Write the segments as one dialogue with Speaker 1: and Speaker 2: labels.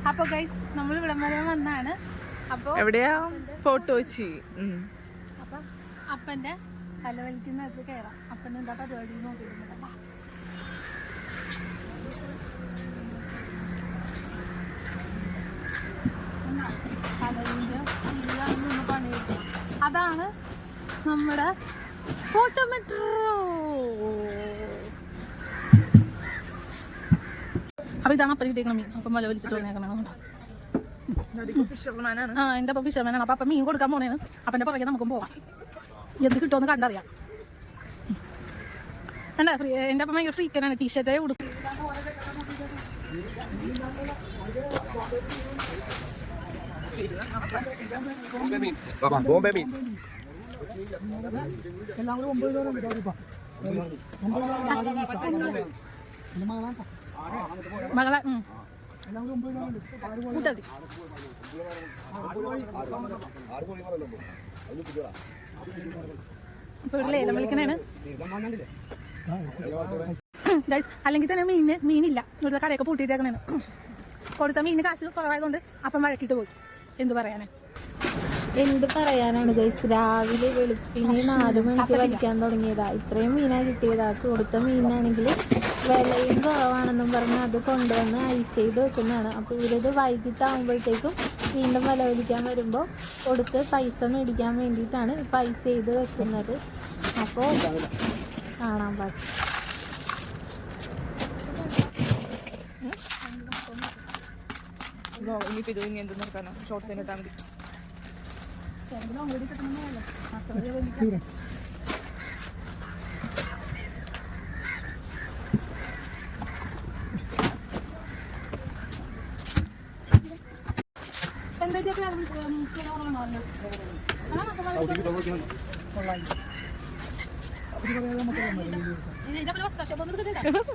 Speaker 1: അപ്പൊ ഗൈസ് നമ്മൾ വിളംബരം വന്നാണ്. അപ്പൊ
Speaker 2: എവിടെയാ ഫോട്ടോ വെച്ച്
Speaker 1: അപ്പൊ അപ്പന്റെ തലവലിക്കുന്നകത്ത് കയറാം. അപ്പന്റെ എന്താ പരിപാടി നോക്കിയിട്ടുണ്ട്. അതാണ് നമ്മുടെ ഫോട്ടോ മെട്രോ. അപ്പൊ ഇതാണ് അപ്പൻ കിട്ടിയേക്കണം മീൻ. അപ്പം വല വലിച്ചിട്ട് വന്നേക്കണം. എന്റെ അപ്പം ഫിഷർമാനാണ്. അപ്പൊ അപ്പം മീൻ കൊടുക്കാൻ പോണേന്ന്. അപ്പന്റെ പുറകെ നമുക്കും പോവാം. എന്ത് കിട്ടുമെന്ന് കണ്ടറിയാം. അല്ല എന്റെ അപ്പം ഭയങ്കര ഫ്രീക്കനാണ്. ടീഷർട്ടേ കൊടുക്കും. മകളെ കൂട്ടത്തി ഇപ്പൊ ഇവിടെ ലേലം വിളിക്കണേണ്. അല്ലെങ്കിൽ തന്നെ മീനില്ല. ഇവിടുത്തെ കടയൊക്കെ പൂട്ടിയിട്ടേക്കണേണ്. കൊടുത്ത മീനിന് കാശ് കുറവായതുകൊണ്ട് അപ്പം വഴക്കിട്ട് പോയി. എന്ത് പറയാനാണ് ഗൈസ്. രാവിലെ വെളുപ്പിന് 4 മണിക്ക് വലിക്കാൻ തുടങ്ങിയതാ. ഇത്രയും മീനാ കിട്ടിയതാ. കൊടുത്ത മീനാണെങ്കിൽ വിലയും കുറവാണെന്നും പറഞ്ഞ് അത് കൊണ്ടുവന്ന് ഐസ് ചെയ്ത് വെക്കുന്നതാണ്. അപ്പോൾ ഇവരത് വൈകിട്ടാകുമ്പോഴത്തേക്കും വീണ്ടും വില വലിക്കാൻ വരുമ്പോൾ കൊടുത്ത് പൈസ മേടിക്കാൻ വേണ്ടിയിട്ടാണ് ഇപ്പോൾ ഐസ് ചെയ്ത് വെക്കുന്നത്. അപ്പോൾ കാണാൻ പറ്റും.
Speaker 2: ഷോർട്സ് ഇട്ടാൽ മതി.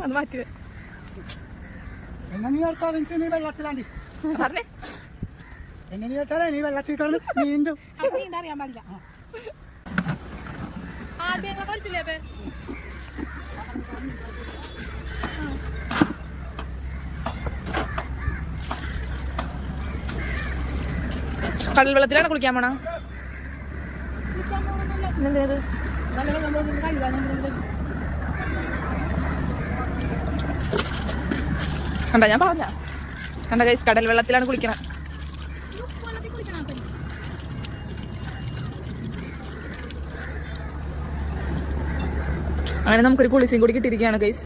Speaker 2: അത് മാറ്റി
Speaker 3: എന്നാ നീ വെള്ളത്തിലാണ്ടി
Speaker 2: പറഞ്ഞേ.
Speaker 3: എന്നെ നീ വെച്ചാലേ നീ വെള്ളത്തിട്ടാണ് നീന്തും.
Speaker 1: അറിയാൻ പാടില്ല. ആദ്യം കളിച്ചില്ലേ?
Speaker 2: കടൽ വെള്ളത്തിലാണ് കുളിക്കാൻ പോണ. കണ്ട ഞാൻ പറഞ്ഞ കണ്ട ഗൈസ്, കടൽ വെള്ളത്തിലാണ് കുളിക്കണം. അങ്ങനെ നമുക്കൊരു കുളിസിയും കൂടി കിട്ടിയിരിക്കുകയാണ് ഗൈസ്.